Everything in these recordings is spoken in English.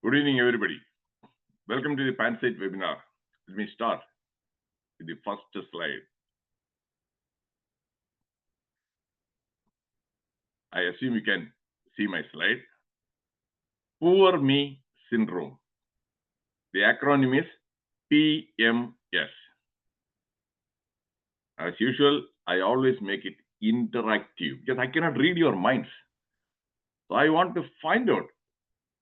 Good evening, everybody. Welcome to the PANSIGHT webinar. Let me start with the first slide. I assume you can see my slide. Poor me syndrome. The acronym is PMS. As usual, I always make it interactive because I cannot read your minds. So I want to find out,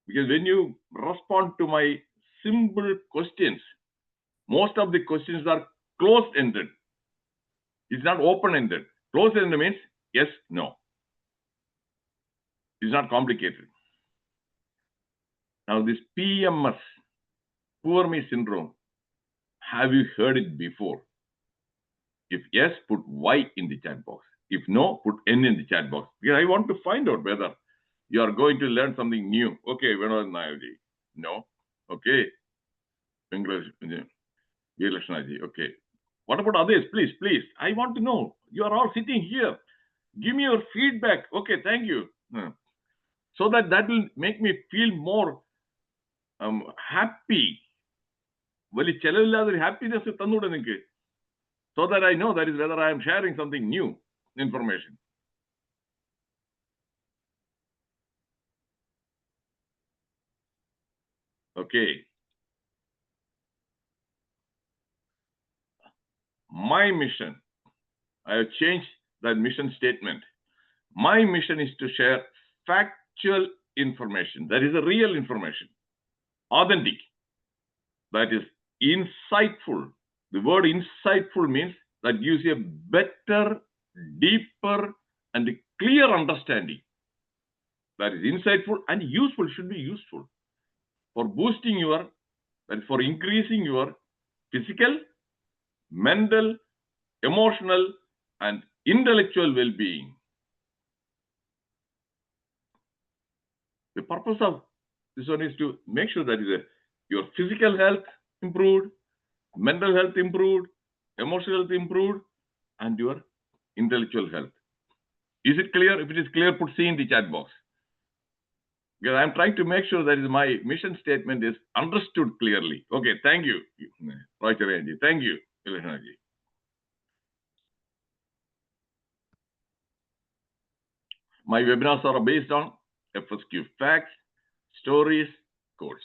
because when you respond to my simple questions, most of the questions are closed-ended. It's not open-ended. Closed-ended means yes, no. It's not complicated. Now this PMS, poor me syndrome, have you heard it before? If yes, put Y in the chat box. If no, put N in the chat box. Because I want to find out whether you are going to learn something new. Okay, Venugopal Nayaji. No. Okay. English. Okay. What about others? Please, please. I want to know. You are all sitting here. Give me your feedback. Okay, thank you. So that will make me feel more happy. Very happiness, so that I know that is whether I am sharing something new information. Okay. My mission, I have changed that mission statement. My mission is to share factual information. That is a real information, authentic, that is insightful. The word insightful means that gives you a better, deeper, and clear understanding. That is insightful and useful, should be useful for boosting your, that is for increasing your physical, mental, emotional, and intellectual well-being. The purpose of this one is to make sure that your physical health improved, mental health improved, emotional health improved, and your intellectual health. Is it clear? If it is clear, put C in the chat box. Because I'm trying to make sure that my mission statement is understood clearly. Okay, thank you, Roy. Thank you, Ilhanaji. My webinars are based on FSQ facts, stories, codes.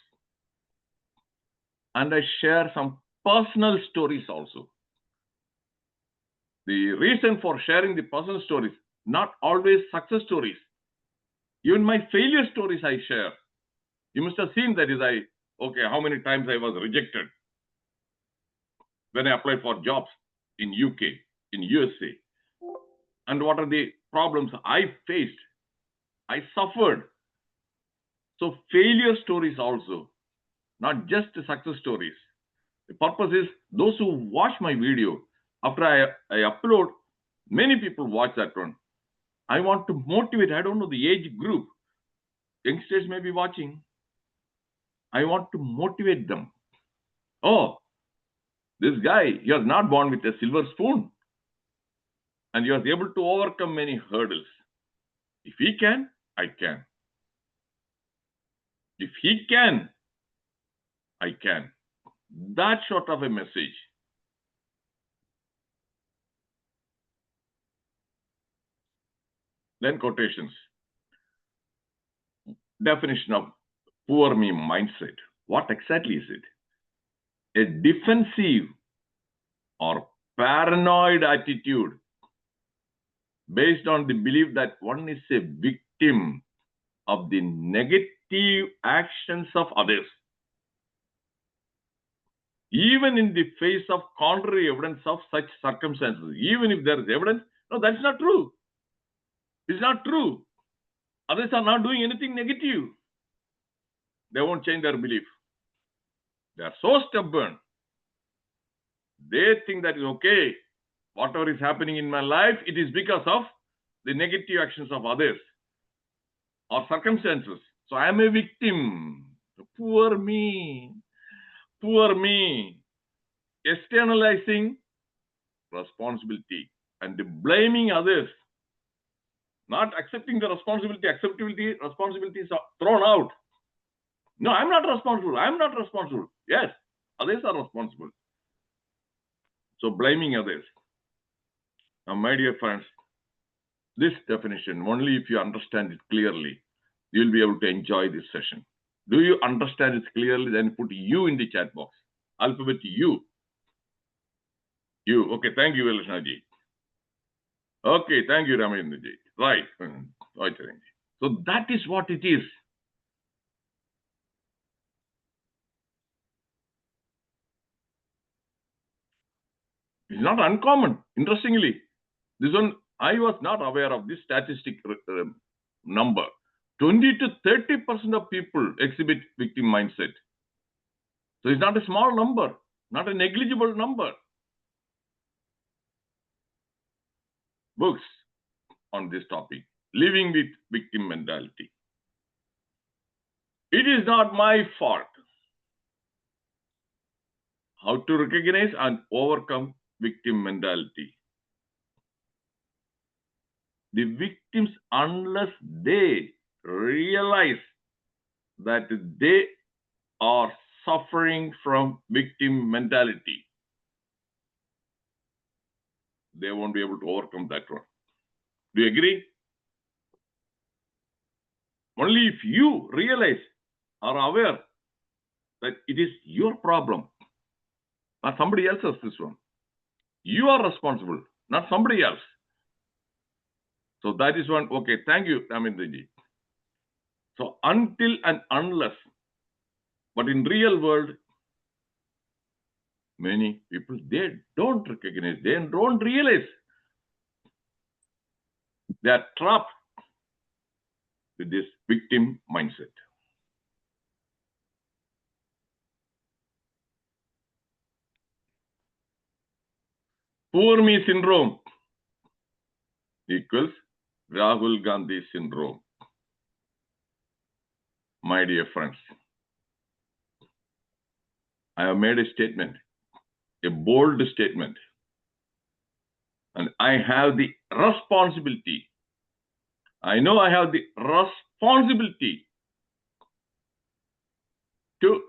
And I share some personal stories also. The reason for sharing the personal stories, not always success stories. Even my failure stories I share. You must have seen that how many times I was rejected when I applied for jobs in UK, in USA. And what are the problems I faced? I suffered. So failure stories also, not just success stories. The purpose is those who watch my video, after I upload, many people watch that one. I want to motivate, I don't know the age group. Youngsters may be watching. I want to motivate them. Oh, this guy, you are not born with a silver spoon. And you are able to overcome many hurdles. If he can, I can. If he can, I can. That sort of a message. Then quotations. Definition of poor me mindset. What exactly is it? A defensive or paranoid attitude based on the belief that one is a victim of the negative actions of others, even in the face of contrary evidence of such circumstances. Even if there is evidence, no, that's not true. It's not true. Others are not doing anything negative. They won't change their belief. They are so stubborn. They think that is okay. Whatever is happening in my life, it is because of the negative actions of others or circumstances. So I am a victim. Poor me. Poor me. Externalizing responsibility and blaming others. Not accepting the responsibility. Responsibility is thrown out. No, I'm not responsible. I'm not responsible. Yes, others are responsible. So blaming others. Now, my dear friends, this definition, only if you understand it clearly, you'll be able to enjoy this session. Do you understand it clearly? Then put you in the chat box. Alphabet U. You. Okay, thank you, Velishnaji. Okay, thank you, Ramayendraji. Right. Right, Charanji. So that is what it is. It's not uncommon. Interestingly, this one, I was not aware of this statistic number. 20 to 30% of people exhibit victim mindset. So it's not a small number, not a negligible number. Books on this topic, living with victim mentality. It is not my fault. How to recognize and overcome victim mentality. The victims, unless they realize that they are suffering from victim mentality, they won't be able to overcome that one. Do you agree? Only if you realize or are aware that it is your problem, not somebody else's this one. You are responsible, not somebody else. So that is one. Okay, thank you, Ramindraji. So until and unless, but in real world, many people, they don't recognize, they don't realize they are trapped with this victim mindset. Poor me syndrome equals Rahul Gandhi syndrome. My dear friends, I have made a statement, a bold statement, and I have the responsibility. I know I have the responsibility to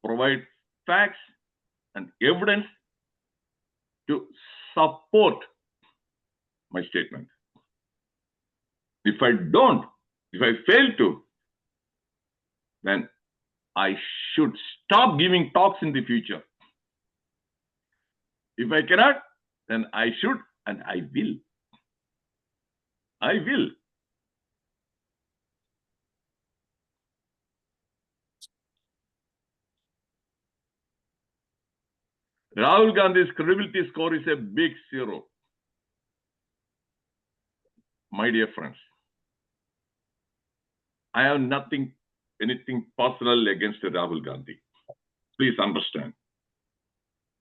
provide facts and evidence to support my statement. If I don't, if I fail to, then I should stop giving talks in the future. If I cannot, then I should and I will. I will. Rahul Gandhi's credibility score is a big 0. My dear friends, I have anything personal against Rahul Gandhi. Please understand.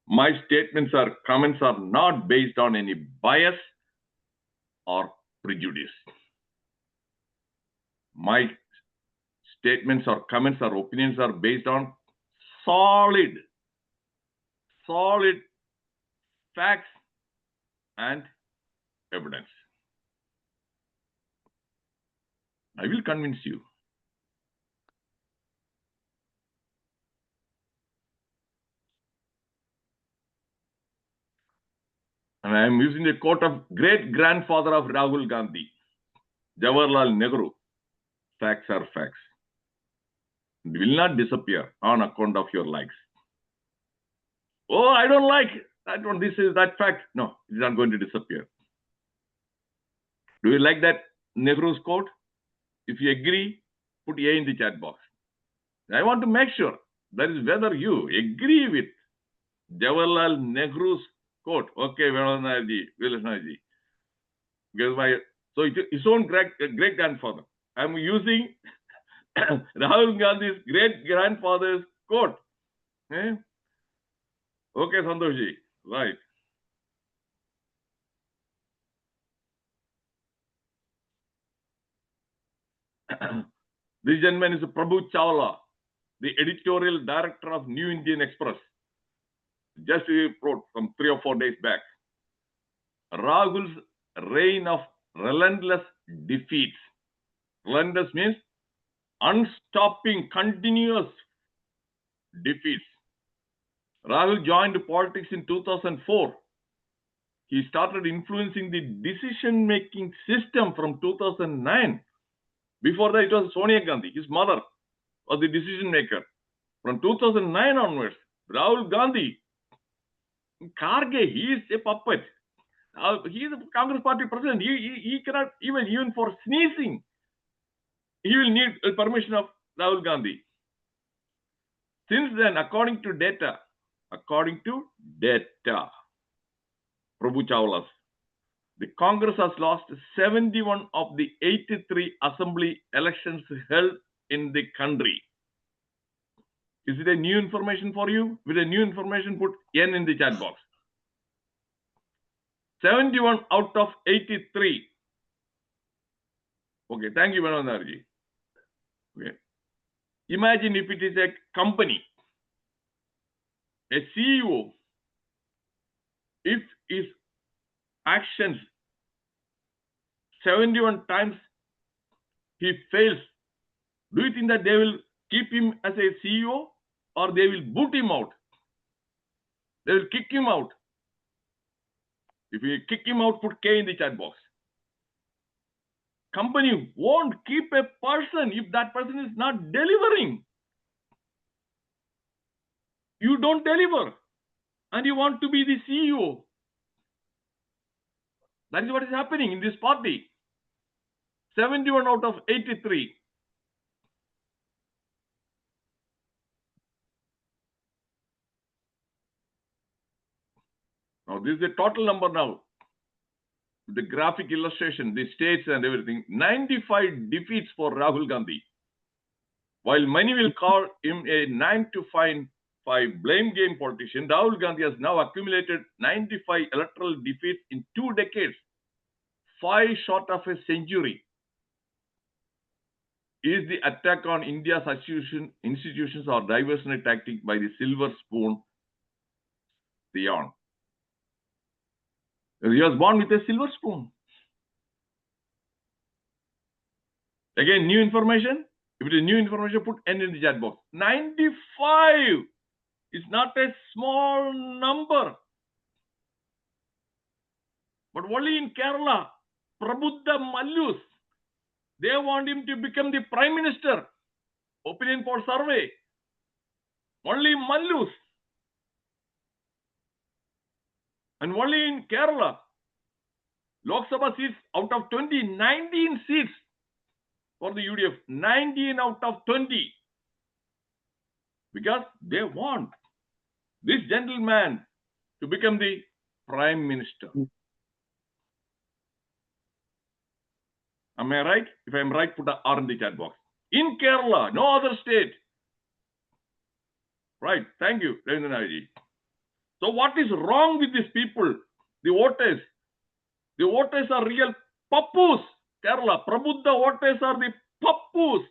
My statements or comments are not based on any bias or prejudice. My statements or comments or opinions are based on solid facts and evidence. I will convince you. And I am using the quote of great-grandfather of Rahul Gandhi, Jawaharlal Nehru. Facts are facts. It will not disappear on account of your likes. Oh, I don't like that one. This is that fact. No, it's not going to disappear. Do you like that Nehru's quote? If you agree, put A in the chat box. I want to make sure that is whether you agree with Jawaharlal Nehru's quote. Okay, Velishnaji. So his own great-grandfather. I'm using Rahul Gandhi's great-grandfather's quote. Eh? Okay, Santoshji. Right. This gentleman is Prabhu Chawla, the editorial director of New Indian Express. Just wrote from 3 or 4 days back. Rahul's reign of relentless defeats. Relentless means unstopping, continuous defeats. Rahul joined politics in 2004. He started influencing the decision-making system from 2009. Before that, it was Sonia Gandhi, his mother, was the decision maker. From 2009 onwards, Rahul Gandhi, Karge, he is a puppet. He is a Congress party president. He cannot even for sneezing, he will need permission of Rahul Gandhi. Since then, according to data, Prabhu Chawla's, the Congress has lost 71 of the 83 assembly elections held in the country. Is it a new information for you? With a new information, put N in the chat box. 71 out of 83. Okay, thank you, Manondarji. Okay. Imagine if it is a company, a CEO, if his actions 71 times he fails, do you think that they will keep him as a CEO or they will boot him out? They will kick him out. If you kick him out, put K in the chat box. Company won't keep a person if that person is not delivering. You don't deliver and you want to be the CEO. That is what is happening in this party. 71 out of 83. Now, this is the total number now. The graphic illustration, the states and everything. 95 defeats for Rahul Gandhi. While many will call him a 9 to 5 blame game politician, Rahul Gandhi has now accumulated 95 electoral defeats in 2 decades, 5 short of a century. Is the attack on India's institutions or diversionary tactic by the silver spoon beyond? He was born with a silver spoon. Again, new information. If it is new information, put N in the chat box. 95 is not a small number. But only in Kerala, Prabuddha Mallus, they want him to become the Prime Minister. Opinion poll survey. Only Mallus. And only in Kerala, Lok Sabha seats out of 20, 19 seats for the UDF. 19 out of 20. Because they want this gentleman to become the Prime Minister. Am I right? If I am right, put an R in the chat box. In Kerala, no other state. Right. Thank you, Ravindranathji. So what is wrong with these people? The voters. The voters are real pappus. Kerala, Prabuddha voters are the pappus.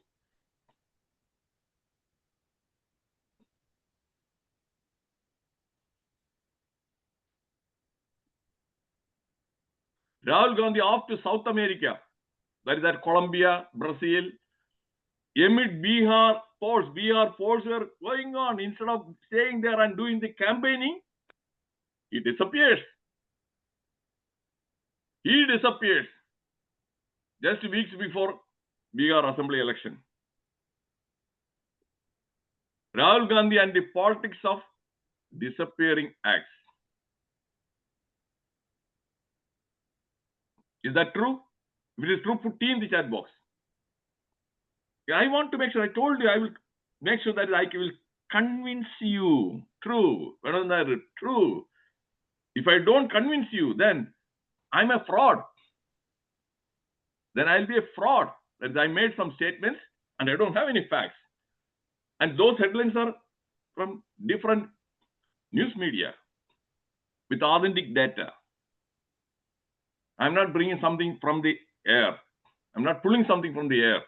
Rahul Gandhi off to South America. That is at Colombia, Brazil. Amid Bihar polls were going on. Instead of staying there and doing the campaigning, he disappears. He disappears just weeks before Bihar Assembly election. Rahul Gandhi and the politics of disappearing acts. Is that true? If it is true, put T in the chat box. I want to make sure, I told you, I will make sure that I will convince you. True. True. If I don't convince you, then I'm a fraud. Then I'll be a fraud. That I made some statements and I don't have any facts. And those headlines are from different news media with authentic data. I'm not bringing something from the air. I'm not pulling something from the air.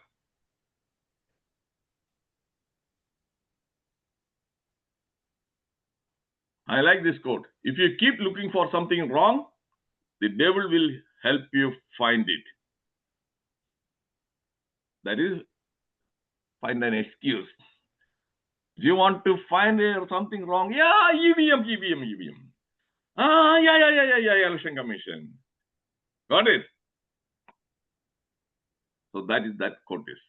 I like this quote. If you keep looking for something wrong, the devil will help you find it. That is find an excuse. Do you want to find something wrong? Yeah, EVM. Yeah, Election Commission. Got it? So that is that quote is.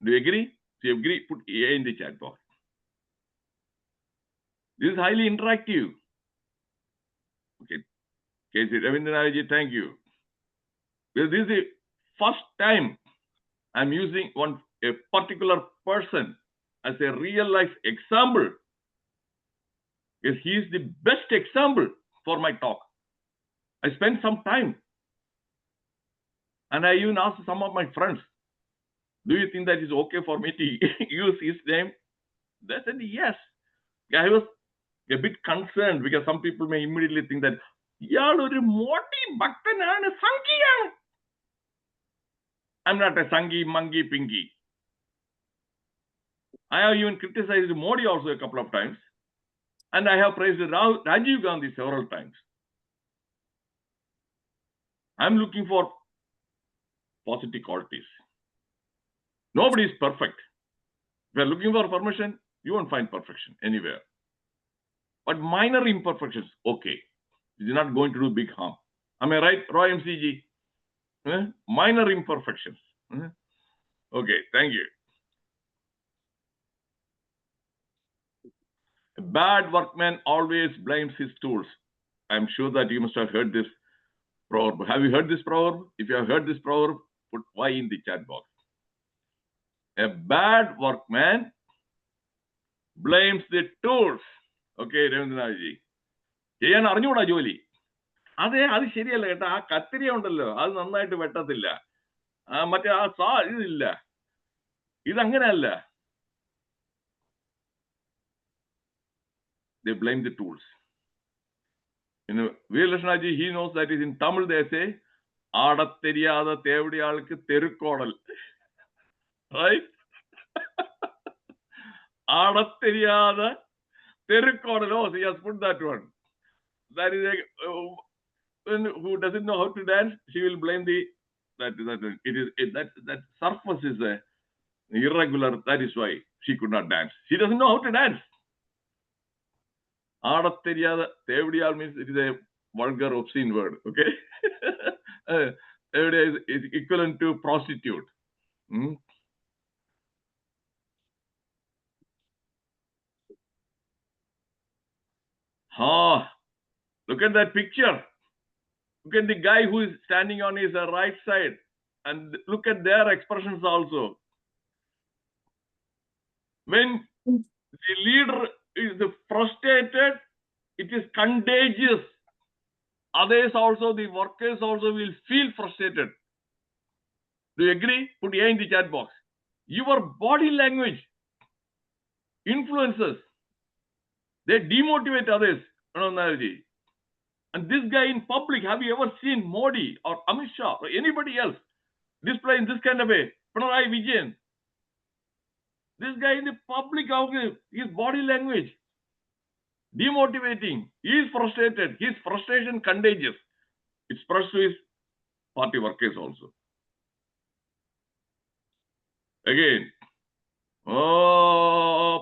Do you agree? If you agree, put A in the chat box. This is highly interactive. Okay. KC Ravindranaraji, thank you. Because this is the first time I'm using a particular person as a real life example. Because he is the best example for my talk. I spent some time. And I even asked some of my friends, do you think that is okay for me to use his name? They said yes. I was a bit concerned because some people may immediately think that I'm not a Sangi, Mangi, Pinky. I have even criticized Modi also a couple of times. And I have praised Rajiv Gandhi several times. I'm looking for positive qualities. Nobody is perfect. If you're looking for perfection, you won't find perfection anywhere. But minor imperfections, okay. It's not going to do big harm. Am I right, Roy MCG? Minor imperfections. Okay, thank you. A bad workman always blames his tools. I'm sure that you must have heard this proverb. Have you heard this proverb? If you have heard this proverb, put Y in the chat box. A bad workman blames the tools. Okay, Ravindranaraji. ചെയ്യാൻ അറിഞ്ഞൂടാ ജോലി. അതെ, അത് ശരിയല്ല കേട്ടോ. ആ കത്തിരി ഉണ്ടല്ലോ, അത് നന്നായിട്ട് വെട്ടത്തില്ല. മറ്റേ ആ ഇതില്ല. ഇതങ്ങനെയല്ല. They blame the tools. Veeralakshmanaji, he knows that is in Tamil they say, ആടത്തെരിയാതെ തേവടിയാൾക്ക് തെരുക്കോടൽ. Right? ആടത്തെരിയാതെ തെരുക്കോടൽ. Oh, so he has put that one. That is who doesn't know how to dance, she will blame that surface is irregular. That is why she could not dance. She doesn't know how to dance. Adatheriyada tevdiyal means it is a vulgar, obscene word. Okay, tevdiya is equivalent to prostitute. Look at that picture. Look at the guy who is standing on his right side, and look at their expressions also. When the leader is frustrated, it is contagious. Others also, the workers also will feel frustrated. Do you agree? Put A in the chat box. Your body language influences. They demotivate others. And this guy in public, have you ever seen Modi or Amit Shah or anybody else displaying this kind of a Pinarayi Vijayan? This guy in the public, his body language, demotivating. He is frustrated. His frustration contagious. It spreads to his party workers also. Again,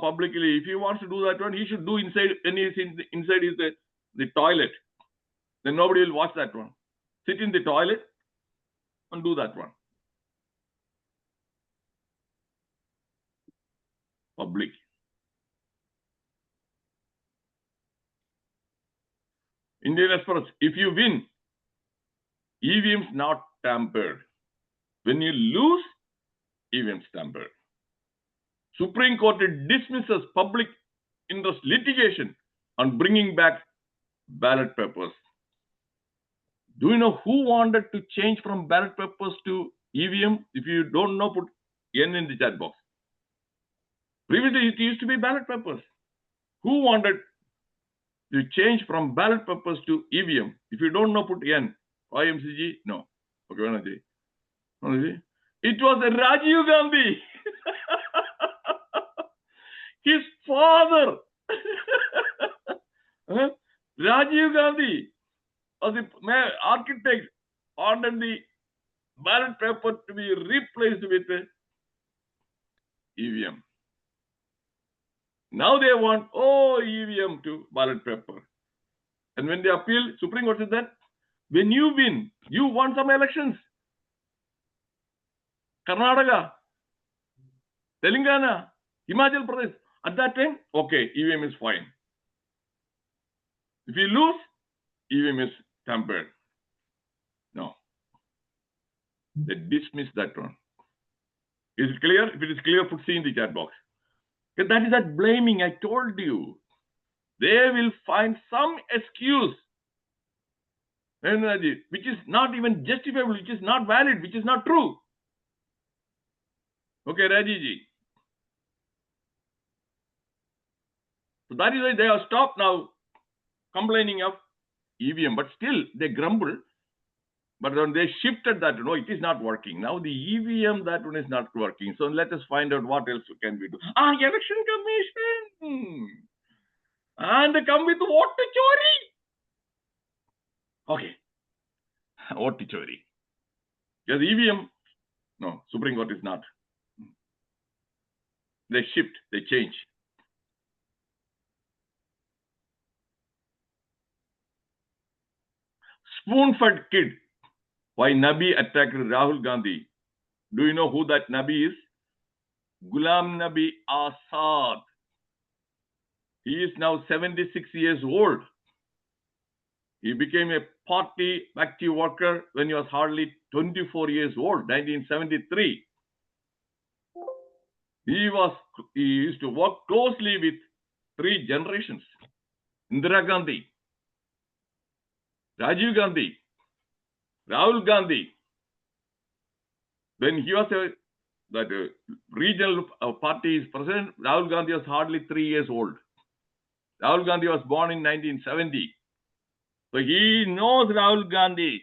publicly, if he wants to do that one, he should do inside. When he's inside is the toilet. Then nobody will watch that one. Sit in the toilet and do that one. Public. Indian Express, if you win, EVMs not tampered. When you lose, EVMs tampered. Supreme Court dismisses public interest litigation on bringing back ballot papers. Do you know who wanted to change from ballot papers to EVM? If you don't know, put N in the chat box. Previously, it used to be ballot papers. Who wanted to change from ballot papers to EVM? If you don't know, put N. IMCG? No. Okay, Vanaji. It was Rajiv Gandhi. His father. Rajiv Gandhi was the architect, ordered the ballot paper to be replaced with EVM. Now they want, EVM to ballot paper. And when they appeal, Supreme Court said that when you win, you won some elections. Karnataka, Telangana, Himachal Pradesh. At that time, okay, EVM is fine. If you lose, EVM is tampered. No. They dismiss that one. Is it clear? If it is clear, put C in the chat box. That is that blaming. I told you. They will find some excuse which is not even justifiable, which is not valid, which is not true. Okay, Rajiji. So that is why they have stopped now complaining of EVM, but still they grumble. But when they shifted that, no, it is not working. Now the EVM, that one is not working. So let us find out what else can we do. Election Commission. And they come with vote chori. Okay. Vote chori. Because EVM, no, Supreme Court is not. They shift, they change. Spoon-fed kid. Why Nabi attacked Rahul Gandhi? Do you know who that Nabi is? Ghulam Nabi Azad. He is now 76 years old. He became a party active worker when he was hardly 24 years old, 1973. He used to work closely with three generations. Indira Gandhi, Rajiv Gandhi, Rahul Gandhi. When he was that regional party's president, Rahul Gandhi was hardly 3 years old. Rahul Gandhi was born in 1970. So he knows Rahul Gandhi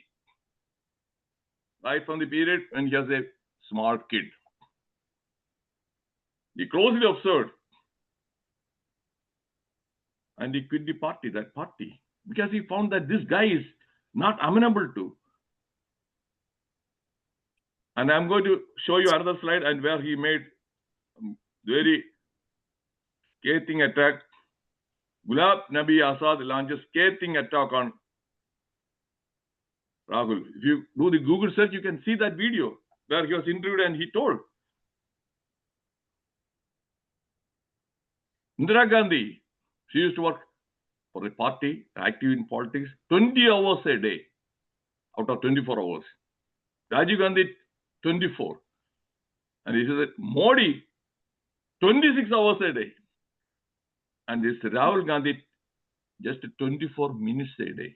right from the period when he was a smart kid. He closely observed and he quit the party, that party, because he found that this guy is not amenable to. And I'm going to show you another slide and where he made very scathing attack. Ghulam Nabi Azad launches scathing attack on Rahul. If you do the Google search, you can see that video where he was interviewed and he told. Indira Gandhi, she used to work for a party, active in politics, 20 hours a day out of 24 hours. Rajiv Gandhi, 24. And he said that Modi, 26 hours a day. And this Rahul Gandhi, just 24 minutes a day.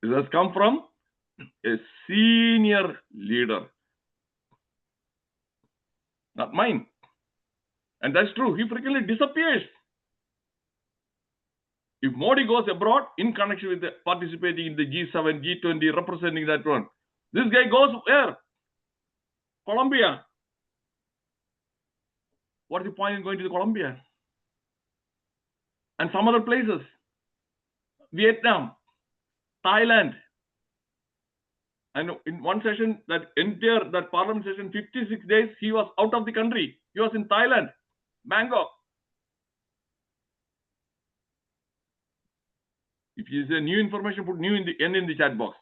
This has come from a senior leader, not mine. And that's true. He frequently disappears. If Modi goes abroad in connection with participating in the G7, G20, representing that one, this guy goes where? Colombia. What is the point in going to Colombia? And some other places. Vietnam, Thailand. And in one session, that parliament session, 56 days, he was out of the country. He was in Thailand, Bangkok. If you say new information, put new in the chat box.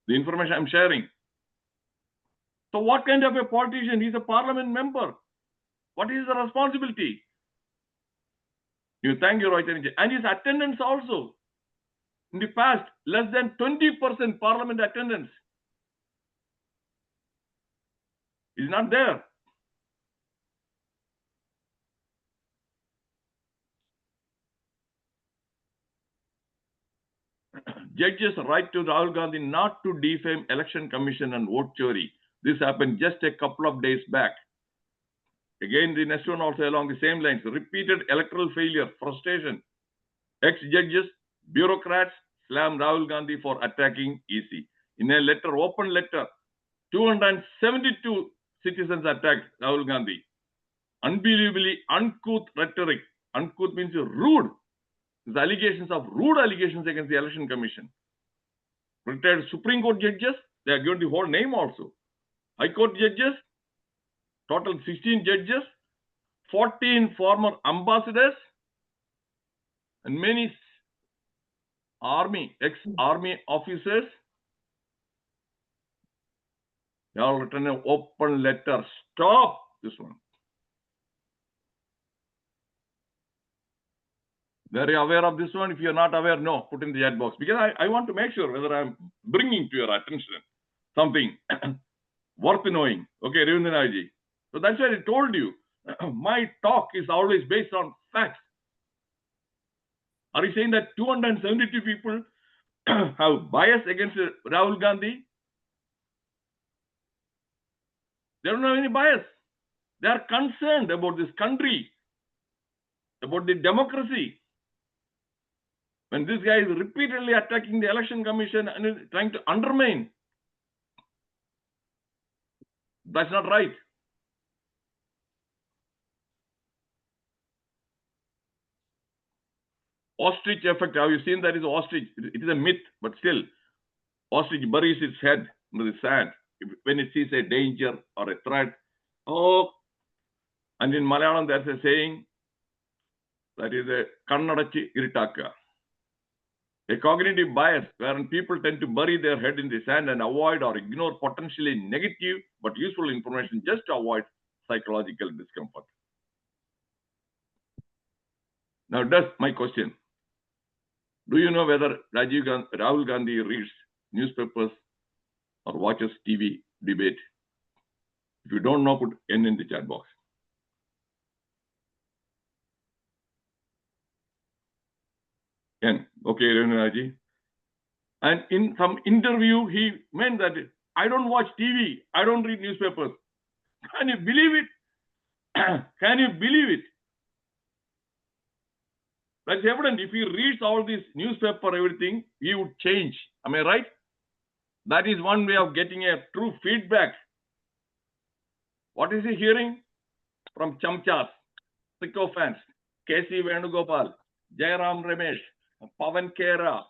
The information I'm sharing. So what kind of a politician? He's a parliament member. What is the responsibility? You thank your right and his attendance also. In the past, less than 20% parliament attendance is not there. Judges write to Rahul Gandhi not to defame Election Commission and vote chori. This happened just a couple of days back. Again, the next one also along the same lines. Repeated electoral failure, frustration. Ex-judges, bureaucrats slam Rahul Gandhi for attacking EC. In a letter, open letter, 272 citizens attacked Rahul Gandhi. Unbelievably uncouth rhetoric. Uncouth means rude. The allegations of rude allegations against the Election Commission. Retired Supreme Court judges, they are given the whole name also. High Court judges, Total 16 judges, 14 former ambassadors, and many ex-army officers. They all written an open letter. Stop this one. Very aware of this one. If you're not aware, no, put in the chat box. Because I want to make sure whether I'm bringing to your attention something worth knowing. Okay, Ravindra. So that's why I told you, my talk is always based on facts. Are you saying that 272 people have bias against Rahul Gandhi? They don't have any bias. They are concerned about this country, about the democracy. When this guy is repeatedly attacking the election commission and is trying to undermine, that's not right. Ostrich effect. Have you seen that is ostrich? It is a myth, but still, ostrich buries its head in the sand when it sees a danger or a threat. Oh, and in Malayalam, there's a saying that is a kannadachi iritaka. A cognitive bias wherein people tend to bury their head in the sand and avoid or ignore potentially negative but useful information just to avoid psychological discomfort. Now, my question. Do you know whether Rahul Gandhi reads newspapers or watches TV debate? If you don't know, put N in the chat box. N. Okay, Renunaji. And in some interview, he meant that I don't watch TV, I don't read newspapers. Can you believe it? Can you believe it? That's evident. If he reads all this newspaper, everything, he would change. Am I right? That is one way of getting a true feedback. What is he hearing? From Chamchas, sycophants, K.C. Venugopal, Jairam Ramesh, Pavan Khera,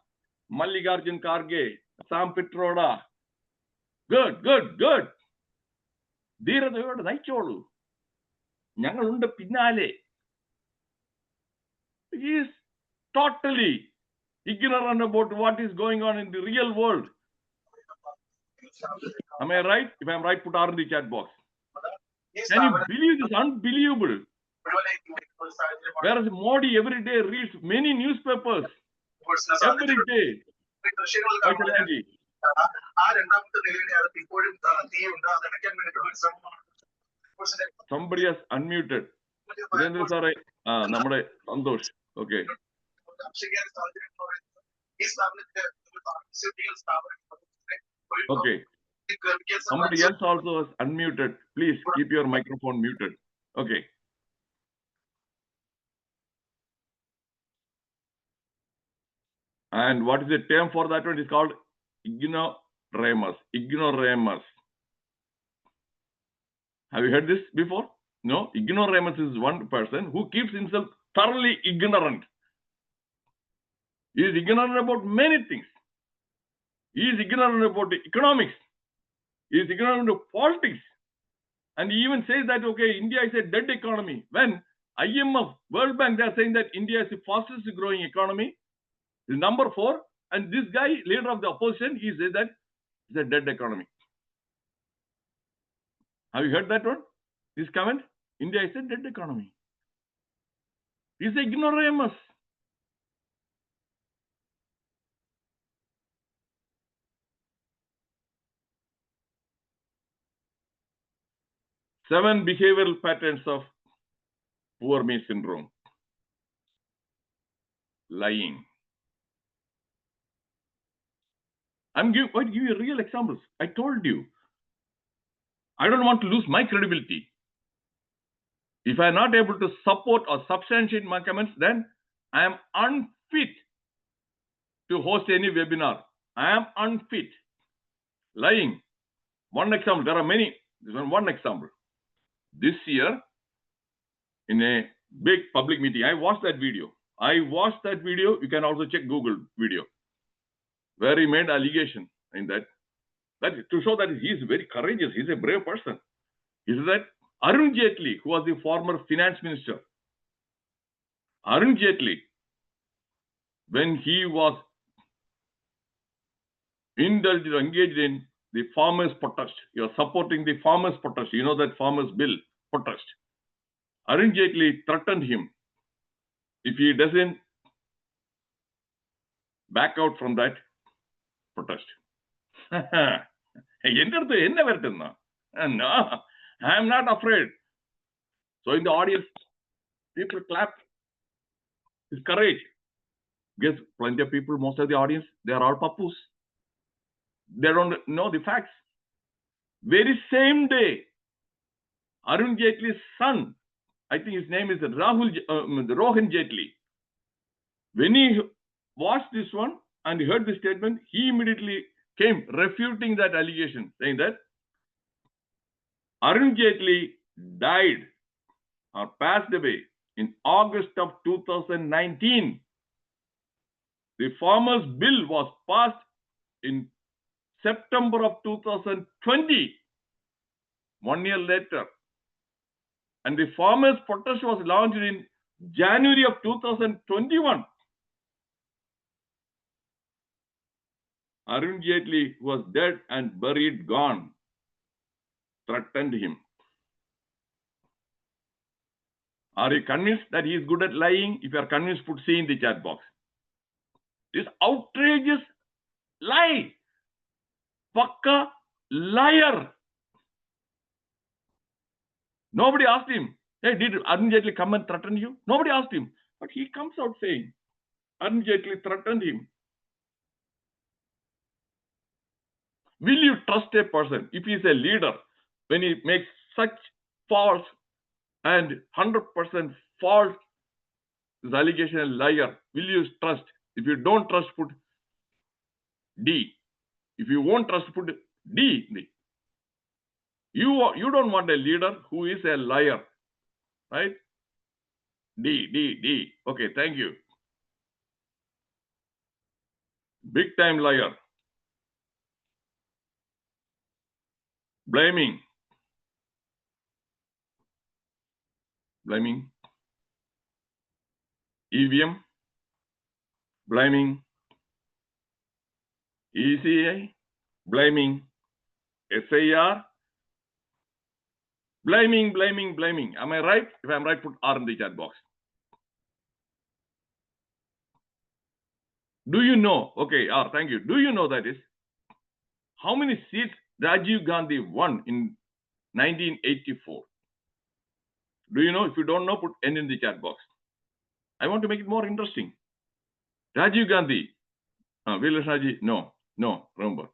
Mallikarjun Kharge, Sam Pitroda. Good, good, good. Dheerathayodu naicholu. Njangalunde pinnale. He is totally ignorant about what is going on in the real world. Am I right? If I'm right, put R in the chat box. Can you believe this? Unbelievable. Whereas Modi every day reads many newspapers. Every day. Somebody has unmuted. Santosh. Okay. Okay. Somebody else also is unmuted. Please keep your microphone muted. Okay. And what is the term for that one? It's called ignoramus. Ignoramus. Have you heard this before? No? Ignoramus is one person who keeps himself thoroughly ignorant. He is ignorant about many things. He is ignorant about economics. He is ignorant of politics. And he even says that, okay, India is a dead economy. When IMF, World Bank, they are saying that India is the fastest growing economy, is number 4. And this guy, leader of the opposition, he says that it's a dead economy. Have you heard that one? This comment? India is a dead economy. He's an ignoramus. Seven behavioral patterns of poor me syndrome. Lying. I'm going to give you real examples. I told you. I don't want to lose my credibility. If I'm not able to support or substantiate my comments, then I am unfit to host any webinar. I am unfit. Lying. One example. There are many. This is one example. This year, in a big public meeting, I watched that video. You can also check Google video, where he made allegation in that to show that he is very courageous. He's a brave person. He said that Arun Jaitley, who was the former finance minister, Arun Jaitley, when he was engaged in the farmers' protest, he was supporting the farmers' protest. You know that farmers' bill protest. Arun Jaitley threatened him if he doesn't back out from that protest. No, I am not afraid. So in the audience, people clap. His courage. Guess plenty of people, most of the audience, they are all pappus. They don't know the facts. Very same day, Arun Jaitley's son, I think his name is Rohan Jaitley. When he watched this one and heard the statement, he immediately came refuting that allegation, saying that Arun Jaitley died or passed away in August of 2019. The farmers' bill was passed in September of 2020, 1 year later. And the farmers' protest was launched in January of 2021. Arun Jaitley was dead and buried, gone, threatened him. Are you convinced that he is good at lying? If you are convinced, put C in the chat box. This outrageous lie. Pakka liar. Nobody asked him, hey, did Arun Jaitley come and threaten you? Nobody asked him. But he comes out saying, Arun Jaitley threatened him. Will you trust a person if he is a leader when he makes such false and 100% false allegation and liar? Will you trust? If you don't trust, put D. If you won't trust, put D. You don't want a leader who is a liar, right? D. Okay, thank you. Big time liar. Blaming. EVM. Blaming ECI. Blaming SIR. Blaming. Am I right? If I'm right, put R in the chat box. Do you know? Okay, R, thank you. Do you know that is how many seats Rajiv Gandhi won in 1984? Do you know? If you don't know, put N in the chat box. I want to make it more interesting. Rajiv Gandhi, Vilashaji, no, remember.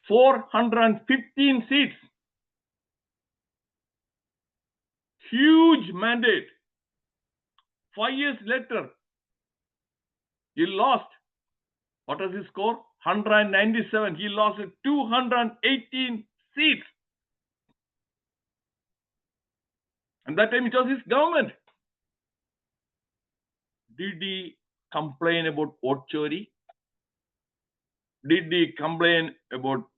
415 seats. Huge mandate. 5 years later, he lost. What was his score? 197. He lost 218 seats. And that time it was his government. Did he complain about vote chori? Did he complain about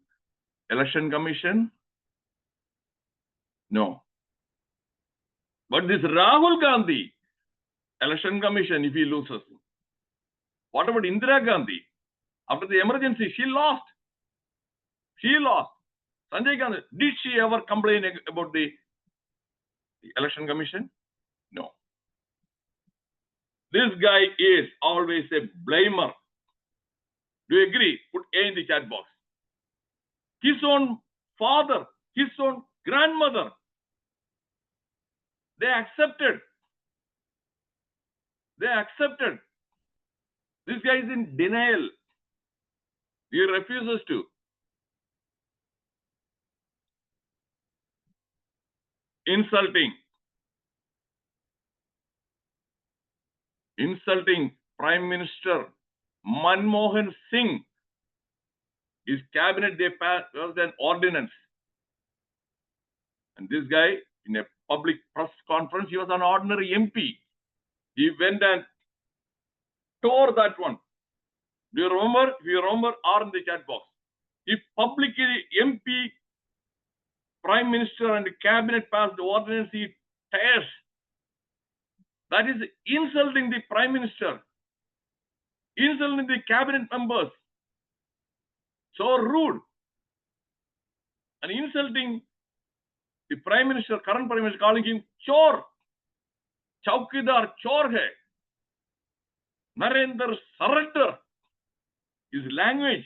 election commission? No. But this Rahul Gandhi, election commission, if he loses. What about Indira Gandhi? After the emergency, she lost. Sanjay Gandhi, did she ever complain about the election commission? No. This guy is always a blamer. Do you agree? Put A in the chat box. His own father, his own grandmother, they accepted. This guy is in denial. He refuses to. Insulting Prime Minister Manmohan Singh. His cabinet, they passed an ordinance. And this guy, in a public press conference, he was an ordinary MP. He went and tore that one. Do you remember? If you remember, R in the chat box. He publicly, MP Prime Minister and Cabinet passed the ordinance, he tears. That is insulting the Prime Minister, insulting the Cabinet members. So rude. And insulting the Prime Minister, current Prime Minister, calling him chor. Chaukidar chor hai. Narendra surrender. His language,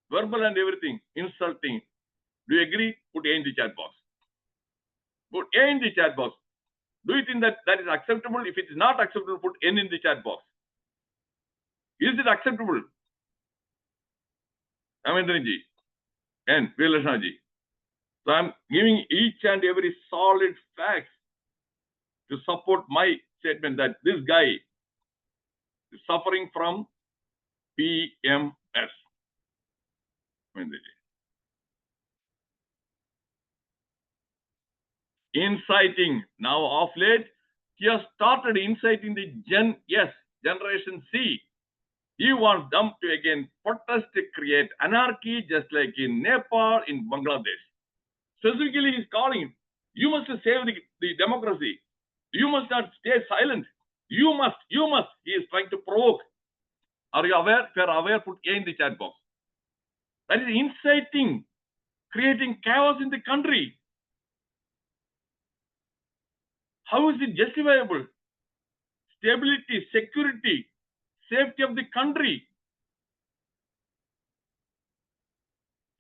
verbal and everything, insulting. Do you agree? Put A in the chat box. Put A in the chat box. Do you think that that is acceptable? If it is not acceptable, put N in the chat box. Is it acceptable? Amendranji and Velasanaji. So I am giving each and every solid facts to support my statement that this guy is suffering from PMS. Amendranji. Inciting. Now of late, he has started inciting the Generation C. He wants them to again protest to create anarchy, just like in Nepal, in Bangladesh. Specifically, he's calling, you must save the democracy. You must not stay silent. You must. He is trying to provoke. Are you aware? If you are aware, put A in the chat box. That is inciting, creating chaos in the country. How is it justifiable? Stability, security, safety of the country.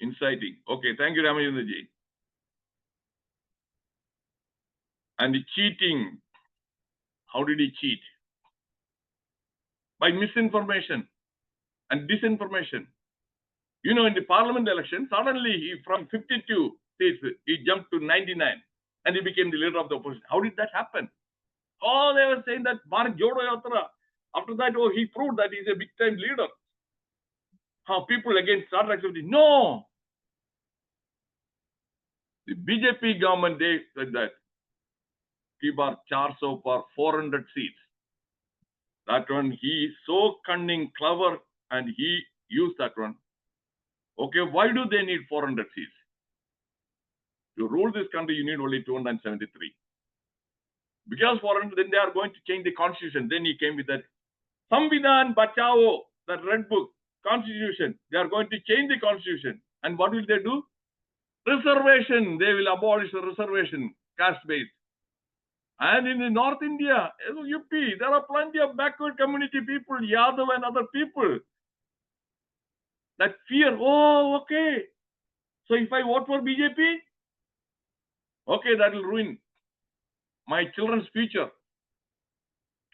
Inciting. Okay, thank you, Ramayandaji. And the cheating. How did he cheat? By misinformation and disinformation. You know, in the parliament election, suddenly he from 52 seats, he jumped to 99 and he became the leader of the opposition. How did that happen? Oh, they were saying that Bharat Jodo Yatra. After that, oh, he proved that he's a big time leader. How people again started accepting. No! The BJP government, they said that Kibar 400 for 400 seats. That one, he is so cunning, clever, and he used that one. Okay, why do they need 400 seats? To rule this country, you need only 273. Because 400, then they are going to change the constitution. Then he came with that Samvidhan Bachao, that red book, constitution. They are going to change the constitution. And what will they do? Reservation. They will abolish the reservation, caste-based. And in the North India, UP, there are plenty of backward community people, Yadav and other people. That fear, oh, okay. So if I vote for BJP, okay, that will ruin my children's future.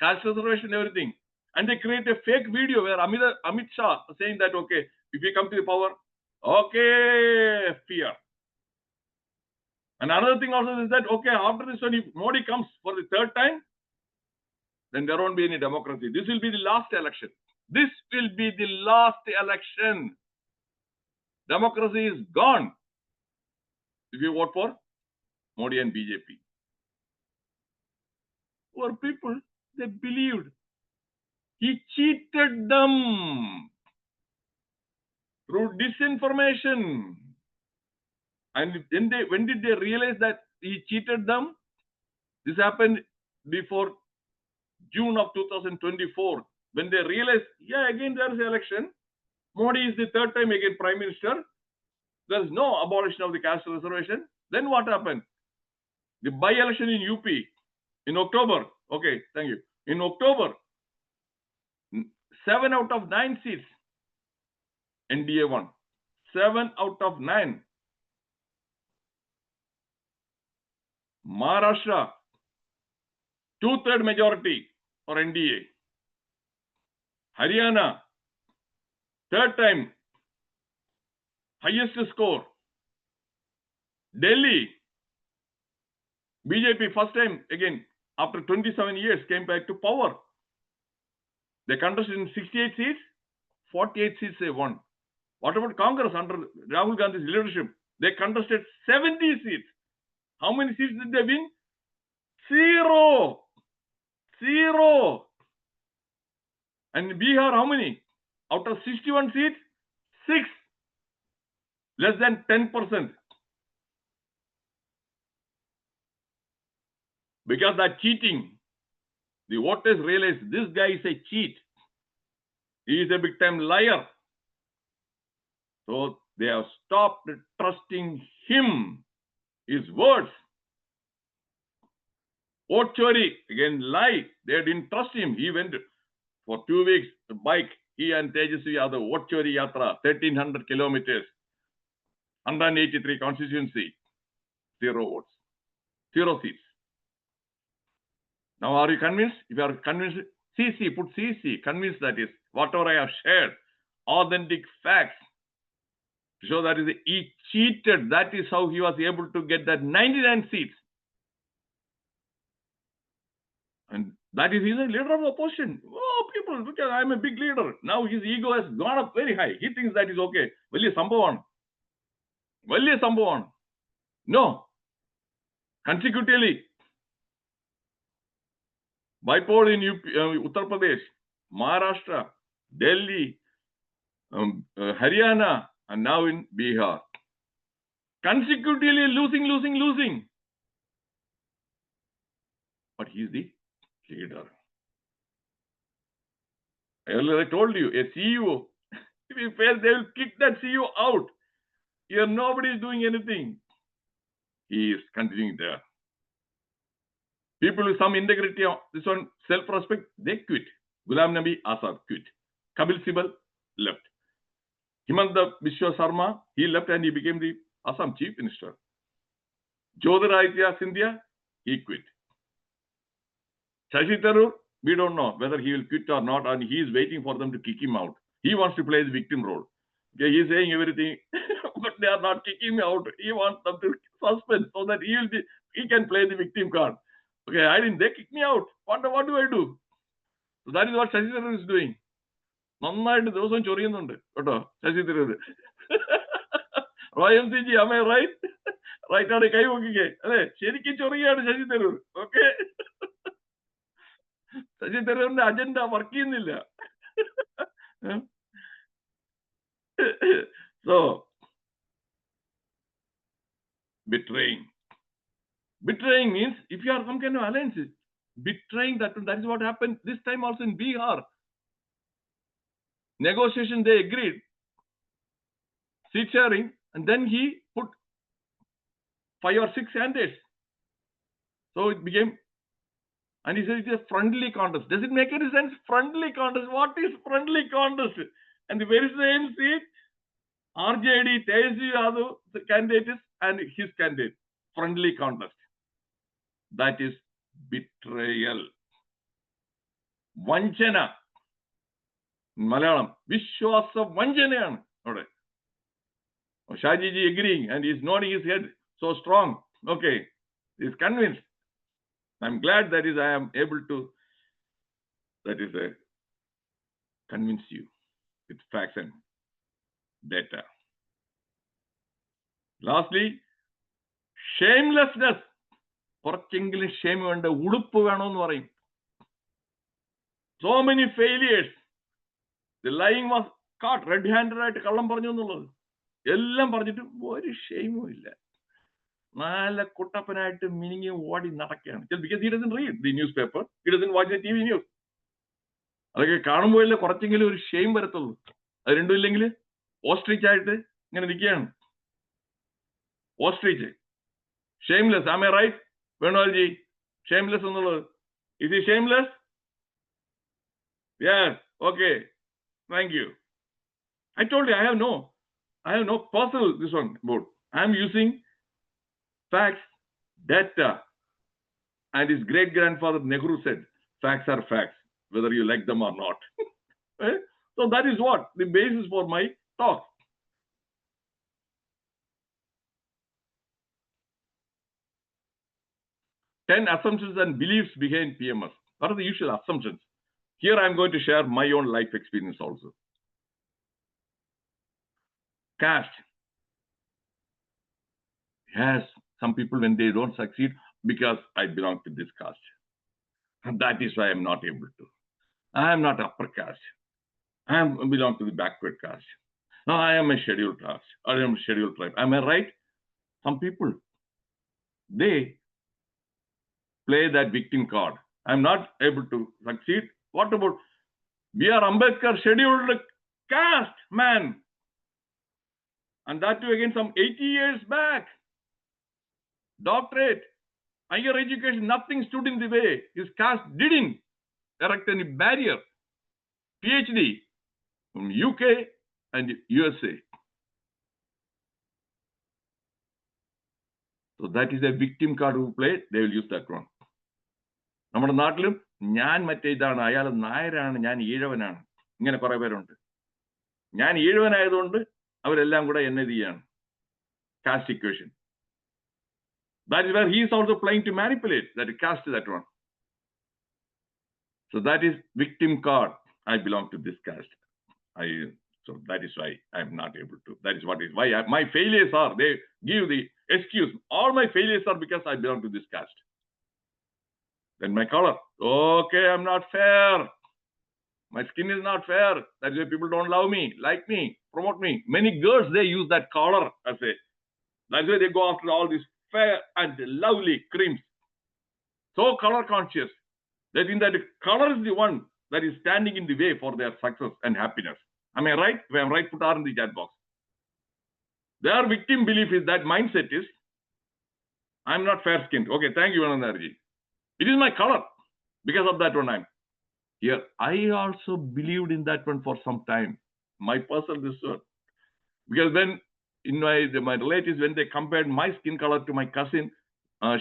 Caste reservation, everything. And they create a fake video where Amit Shah saying that, okay, if you come to the power, okay, fear. And another thing also is that, okay, after this one, if Modi comes for the third time, then there won't be any democracy. This will be the last election. This will be the last election. Democracy is gone if you vote for Modi and BJP. Poor people, they believed. He cheated them through disinformation. And when did they realize that he cheated them? This happened before June of 2024. When they realized, yeah, again there is an election. Modi is the third time again Prime Minister. There is no abolition of the caste reservation. Then what happened? The by-election in UP in October. Okay, thank you. In October, 7 out of 9 seats, NDA won. 7 out of 9. Maharashtra, 2/3 majority for NDA. Haryana, third time, highest score. Delhi, BJP first time again after 27 years came back to power. They contested in 68 seats, 48 seats they won. What about Congress under Rahul Gandhi's leadership? They contested 70 seats. How many seats did they win? 0. 0. And Bihar, how many? Out of 61 seats, 6. Less than 10%. Because that cheating, the voters realize this guy is a cheat. He is a big time liar. So they have stopped trusting him, his words. Vote chori, again lie. They didn't trust him. He went for 2 weeks, bike. He and Tejasvi Yadav, vote chori yatra, 1300 kilometers, 183 constituency, 0 votes, 0 seats. Now are you convinced? If you are convinced, CC, put CC, convinced that is, whatever I have shared, authentic facts, to show that is he cheated. That is how he was able to get that 99 seats. And that is, he's a leader of the opposition. Oh, people, look at, I'm a big leader. Now his ego has gone up very high. He thinks that is okay. Valya Sambhavan. Valya Sambhavan. No. Consecutively, bipolar in Uttar Pradesh, Maharashtra, Delhi, Haryana, and now in Bihar. Consecutively losing. But he is the leader. Earlier I told you, a CEO, if he fails, they will kick that CEO out. Here nobody is doing anything. He is continuing there. People with some integrity, this one, self-respect, they quit. Ghulam Nabi Azad quit. Kapil Sibal left. Himanta Biswa Sarma, he left and he became the Assam Chief Minister. Jyotiraditya Scindia, he quit. Shashi Tharoor, we don't know whether he will quit or not, and he is waiting for them to kick him out. He wants to play the victim role. Okay, he is saying everything, but they are not kicking him out. He wants them to suspend so that he can play the victim card. Okay, they kick me out. What do I do? So that is what Shashi Tharoor is doing. നന്നായിട്ട് ദിവസവും ചൊറിയുന്നുണ്ട് കേട്ടോ Shashi Tharoor. Roy MCG, am I right? Right ആണ്, കൈ നോക്കിക്കേ. അതെ, ശരിക്കും ചൊറിയാണ് ശശി തരൂർ. ഓക്കെ, ശശി തരൂരിന്റെ അജണ്ട വർക്ക് ചെയ്യുന്നില്ല. So, betraying means if you are some kind of alliance, betraying that is what happened this time also in Bihar. Negotiation, they agreed, seat sharing, and then he put 5 or 6 candidates. So it became, and he said it is a friendly contest. Does it make any sense? Friendly contest. What is friendly contest? And the very same seat, RJD, Tejasvi Yadav, the candidate is, and his candidate. Friendly contest. That is betrayal. Vanchana. Malayalam. Vishwasa Vanjanayana. Okay. Shajiji agreeing and he's nodding his head so strong. Okay. He's convinced. I'm glad that is I am able to convince you with facts and data. Lastly, shamelessness. കുറച്ചെങ്കിലും ക്ഷമ വേണ്ട, ഉടുപ്പ് വേണമെന്ന് പറയും. So many failures. The lying was caught red-handed ആയിട്ട് കള്ളം പറഞ്ഞു എന്നുള്ളത് എല്ലാം പറഞ്ഞിട്ട് ഒരു ഷെയിമും ഇല്ല. നല്ല കുട്ടപ്പനായിട്ട് മിനിങ്ങി ഓടി നടക്കുകയാണ്. Because he doesn't read the newspaper, he doesn't watch the TV news. അതൊക്കെ കാണുമ്പോഴല്ലേ കുറച്ചെങ്കിലും ഒരു ഷെയിം വരത്തുള്ളൂ. അത് രണ്ടും ഇല്ലെങ്കിൽ ഓസ്ട്രിച്ച് ആയിട്ട് ഇങ്ങനെ നിൽക്കുകയാണ്. Ostrich, Shameless. Am I right? Venugopalji, shameless എന്നുള്ളത്. Is he shameless? Yes. Okay. Thank you. I told you I have no personal this one about. I am using facts, data, and his great grandfather Nehru said, facts are facts, whether you like them or not. So that is what the basis for my talk. Ten assumptions and beliefs behind PMS. What are the usual assumptions? Here I am going to share my own life experience also. Caste. Yes, some people when they don't succeed because I belong to this caste. And that is why I am not able to. I am not upper caste. I belong to the backward caste. No, I am a scheduled caste. I am a scheduled tribe. Am I right? Some people, they play that victim card. I'm not able to succeed. What about B.R. Ambedkar scheduled caste, man? And that too again some 80 years back. Doctorate, higher education, nothing stood in the way. His caste didn't erect any barrier. PhD from UK and USA. So that is a victim card who play. They will use that one. നമ്മുടെ നാട്ടിലും ഞാൻ മറ്റേ ഇതാണ്, അയാൾ നായരാണ്, ഞാൻ ഈഴവനാണ്, ഇങ്ങനെ കുറെ പേരുണ്ട്. ഞാൻ ഈഴവനായതുകൊണ്ട് അവരെല്ലാം കൂടെ എന്നെ ചെയ്യാണ്. Caste equation. That is where he is also playing to manipulate that caste, that one. So that is victim card. I belong to this caste. So that is why I'm not able to. That is what is why my failures are. They give the excuse. All my failures are because I belong to this caste. Then my color. Okay, I'm not fair. My skin is not fair. That's why people don't love me, like me, promote me. Many girls, they use that color as a. That's why they go after all these fair and lovely creams. So color conscious. They think that color is the one that is standing in the way for their success and happiness. Am I right? If I'm right, put R in the chat box. Their victim belief is that mindset is, I'm not fair skinned. Okay, thank you, Anandarji. It is my color. Because of that one, I'm here. I also believed in that one for some time. My personal research. Because then, in my relatives, when they compared my skin color to my cousin,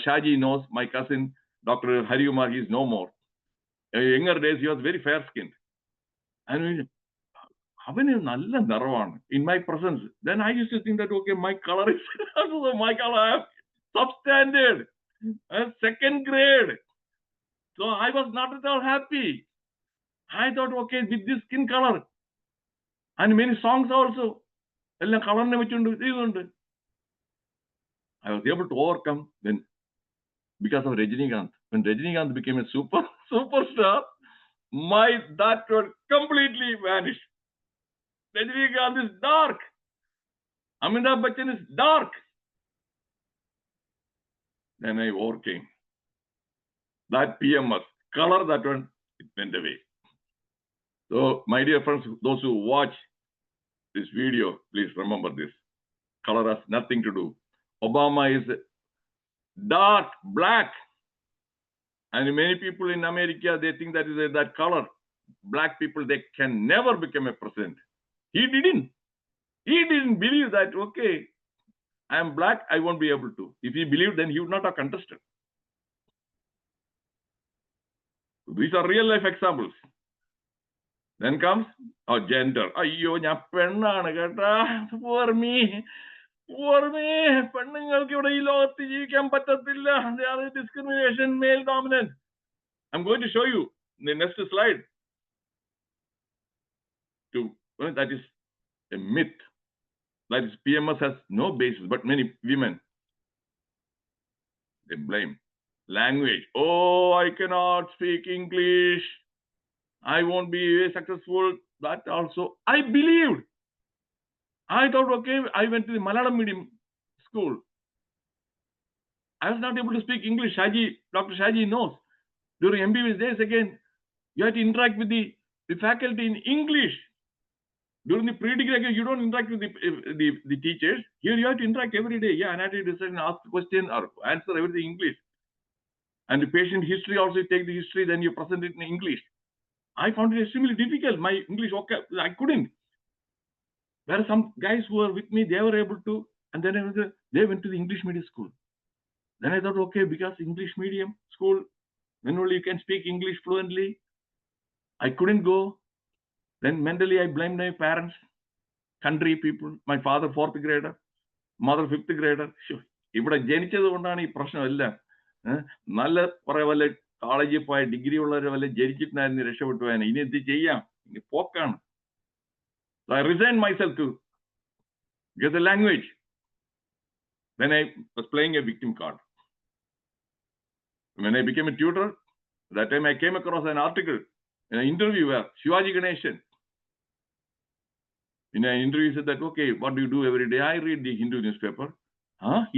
Shaji knows, my cousin, Dr. Hariumar, he is no more. In younger days, he was very fair skinned. And in my presence, then I used to think that, okay, my color is my color, substandard, second grade. So I was not at all happy. I thought, okay, with this skin color, and many songs also, I was able to overcome then because of Rajinikanth. When Rajinikanth became a superstar, that word completely vanished. Rajinikanth is dark. Amitabh Bachchan is dark. Then I overcame. That PMS, color, that one, it went away. So, my dear friends, those who watch this video, please remember this. Color has nothing to do. Obama is dark, black. And many people in America, they think that is that color. Black people, they can never become a president. He didn't. He didn't believe that, okay, I am black, I won't be able to. If he believed, then he would not have contested. These are real life examples. Then comes gender. Ayyo, ഞാൻ പെണ്ണാണ് കേട്ടാ. For me. പെണ്ണുങ്ങൾക്ക് ഇവിടെ ഈ ലോകത്ത് ജീവിക്കാൻ പറ്റത്തില്ല. There is discrimination, male dominant. I'm going to show you in the next slide. That is a myth. That is, PMS has no basis, but many women, they blame. Language. Oh, I cannot speak English. I won't be successful. That also, I believed. I thought, okay, I went to the Malayalam medium school. I was not able to speak English. Dr. Shaji knows. During MBBS days, again, you have to interact with the faculty in English. During the pre-degree, you don't interact with the teachers. Here you have to interact every day. Yeah, anatomy discussion, ask the question or answer everything in English. And the patient history also, you take the history, then you present it in English. I found it extremely difficult. My English, okay, I couldn't. There are some guys who were with me, they were able to, and then they went to the English medium school. Then I thought, okay, because English medium school, then only you can speak English fluently. I couldn't go. Then mentally, I blamed my parents, country people, my father 4th grader, mother 5th grader. ഇവിടെ ജനിച്ചത് കൊണ്ടാണ് ഈ പ്രശ്നമെല്ലാം. നല്ല കുറെ വല്ല കോളേജിൽ പോയ degree ഉള്ളവരെ വല്ല ജനിച്ചിട്ടുണ്ടായിരുന്നു രക്ഷപ്പെട്ടു പോയാൽ ഇനി എന്ത് ചെയ്യാം, ഇനി പോക്കാണ്. So I resigned myself to get the language. Then I was playing a victim card. When I became a tutor, that time I came across an article in an interview where Shivaji Ganeshan, in an interview, said that, okay, what do you do every day? I read the Hindu newspaper.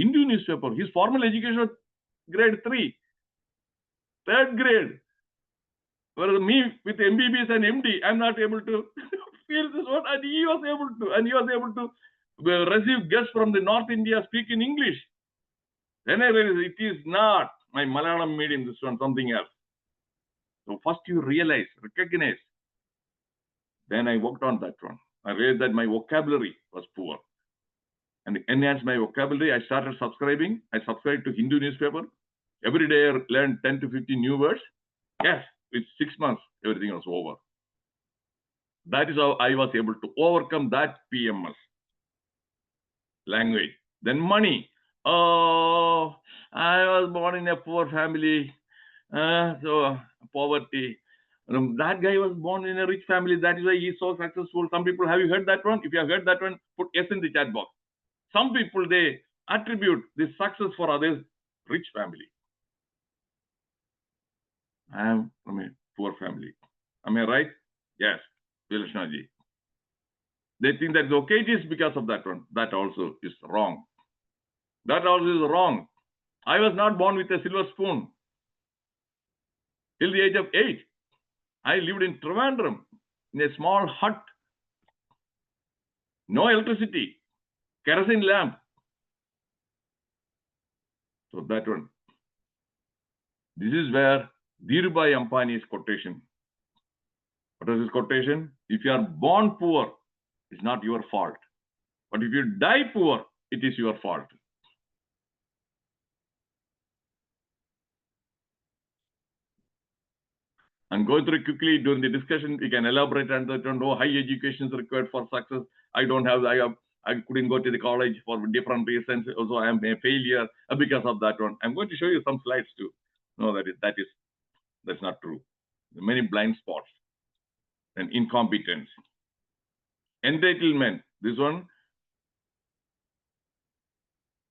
Hindu newspaper. His formal education was grade 3. third grade. Whereas me with MBBS and MD, I'm not able to feel this one, and he was able to, receive guests from the North India speak in English. Then I realized it is not my Malayalam medium, this one, something else. So first you realize, recognize. Then I worked on that one. I realized that my vocabulary was poor. And to enhance my vocabulary, I started subscribing. I subscribed to Hindu newspaper. Every day I learned 10 to 15 new words. Yes, with 6 months, everything was over. That is how I was able to overcome that PMS. Language. Then money. Oh, I was born in a poor family. So poverty. That guy was born in a rich family. That is why he's so successful. Some people, have you heard that one? If you have heard that one, put yes in the chat box. Some people, they attribute this success for others, rich family. I am from a poor family. Am I right? Yes, Vilashnaji. They think that's okay. It is because of that one. That also is wrong. That also is wrong. I was not born with a silver spoon. Till the age of 8, I lived in Trivandrum in a small hut. No electricity, kerosene lamp. So that one. This is where Dhirubhai Ambani's quotation. What is his quotation? If you are born poor, it's not your fault. But if you die poor, it is your fault. I'm going through quickly during the discussion. We can elaborate and know high education is required for success. I couldn't go to the college for different reasons. Also, I am a failure because of that one. I'm going to show you some slides too. No, that's not true. Many blind spots and incompetence. Entitlement. This one.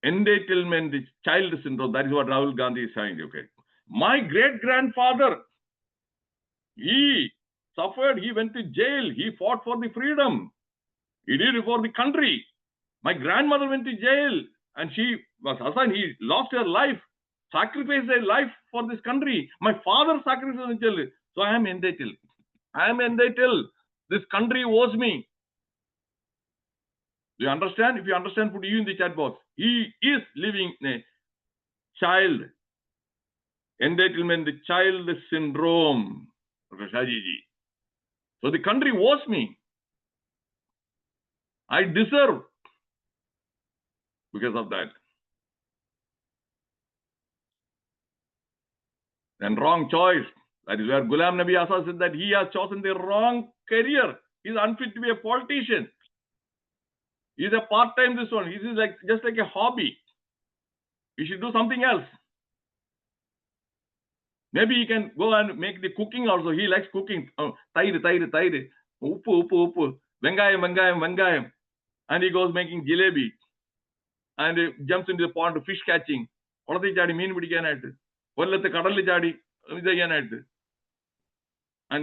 Entitlement, the child syndrome. That is what Rahul Gandhi is saying. Okay. My great-grandfather, he suffered. He went to jail. He fought for the freedom. He did it for the country. My grandmother went to jail and she was assigned. He lost her life, sacrificed her life for this country. My father sacrificed his jail. So I am entitled. I am entitled. This country owes me. Do you understand? If you understand, put you in the chat box. He is living in a child entitlement, the child syndrome. So the country owes me. I deserve because of that. And wrong choice. That is where Ghulam Nabi Azad said that he has chosen the wrong career. He is unfit to be a politician. He is a part-time this one. He is just like a hobby. He should do something else. Maybe he can go and make the cooking also. He likes cooking. Taire. Uppu. Vengayam. And he goes making jalebi. And he jumps into the pond fish catching. And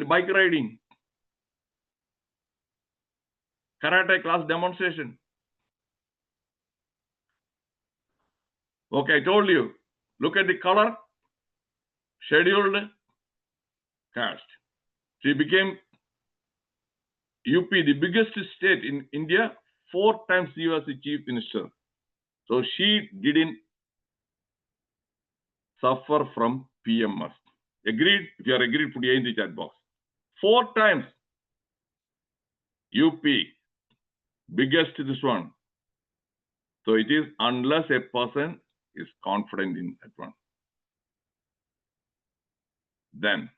bike riding. Karate class demonstration. Okay, I told you. Look at the color. Scheduled caste. She became UP, the biggest state in India. 4 times she was the chief minister. So she didn't suffer from PMS. Agreed? If you are agreed, put here in the chat box. 4 times UP, biggest this one. So it is unless a person is confident in that one. Then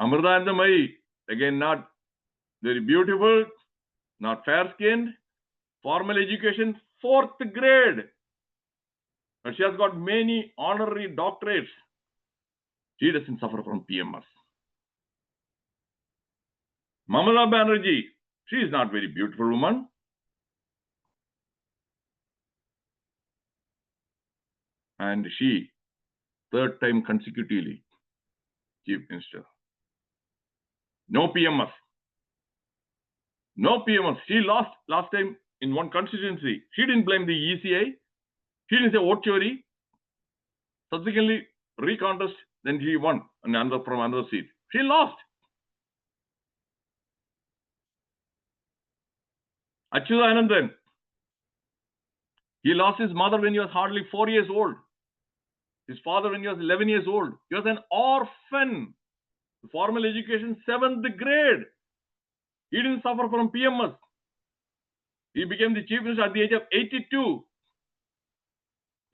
Amritanandamai, again not very beautiful, not fair-skinned, formal education, 4th grade. But she has got many honorary doctorates. She doesn't suffer from PMS. Mamata Banerjee, she is not very beautiful woman. And she, 3rd time consecutively, chief minister. No PMS. No PMS. She lost last time in one constituency. She didn't blame the ECI. He didn't say vote chori. Subsequently, recontest, then he won from another seat. He lost. Achyutanandan, he lost his mother when he was hardly 4 years old. His father when he was 11 years old. He was an orphan. Formal education, 7th grade. He didn't suffer from PMS. He became the chief minister at the age of 82.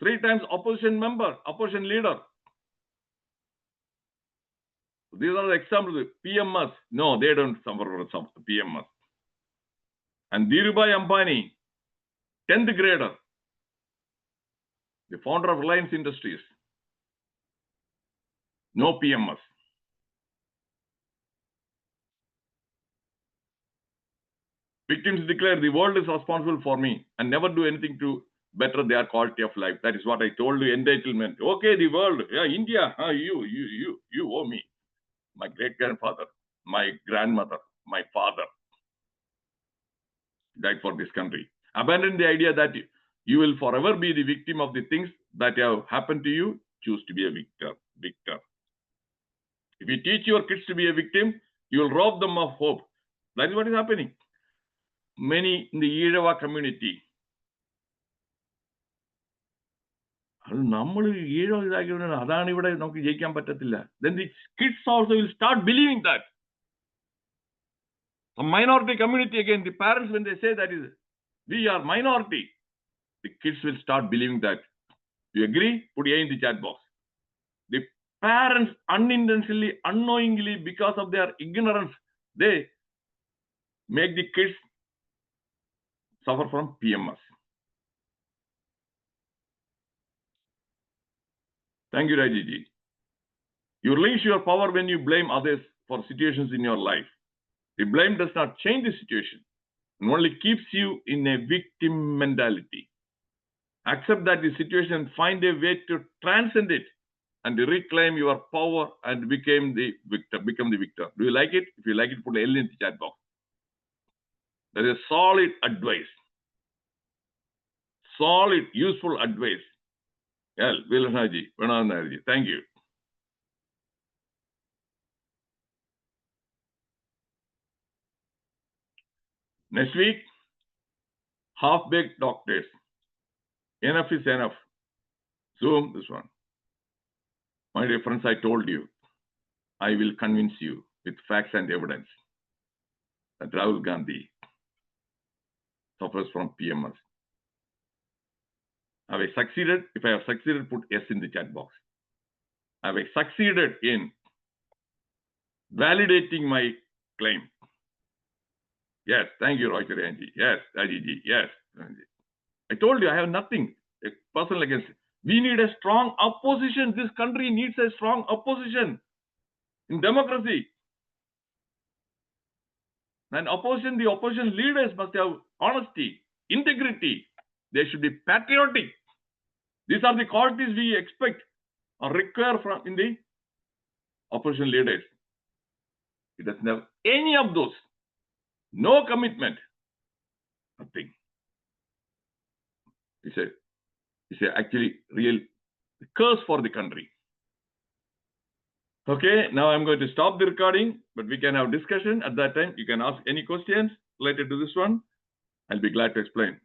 3 times opposition member, opposition leader. These are the examples. PMS. No, they don't suffer from PMS. And Dhirubhai Ambani, 10th grader, the founder of Reliance Industries. No PMS. Victims declare the world is responsible for me and never do anything to better their quality of life. That is what I told you, entitlement. Okay, the world, yeah, India, you owe me. My great-grandfather, my grandmother, my father died for this country. Abandon the idea that you will forever be the victim of the things that have happened to you. Choose to be a victor. If you teach your kids to be a victim, you will rob them of hope. That is what is happening. Many in the Irava community. Then the kids also will start believing that. A minority community, again, the parents, when they say that is, we are minority, the kids will start believing that. You agree? Put A in the chat box. The parents unintentionally, unknowingly, because of their ignorance, they make the kids suffer from PMS. Thank you, Rajiji. You release your power when you blame others for situations in your life. The blame does not change the situation and only keeps you in a victim mentality. Accept that the situation and find a way to transcend it and reclaim your power and become the victor. Do you like it? If you like it, put L in the chat box. That is solid advice. Solid, useful advice. Yeah, Vilanaji, thank you. Next week, half-baked doctors. Enough is enough. Zoom, this one. My dear friends, I told you, I will convince you with facts and evidence that Rahul Gandhi suffers from PMS. Have I succeeded? If I have succeeded, put S in the chat box. Have I succeeded in validating my claim? Yes, thank you, Roy Chiranji. Yes, Ajiji. Yes. I told you, I have nothing personal against it. We need a strong opposition. This country needs a strong opposition in democracy. And opposition, the opposition leaders must have honesty, integrity. They should be patriotic. These are the qualities we expect or require from in the opposition leaders. It doesn't have any of those. No commitment. Nothing. It's a actually real curse for the country. Okay, now I'm going to stop the recording, but we can have discussion at that time. You can ask any questions related to this one. I'll be glad to explain.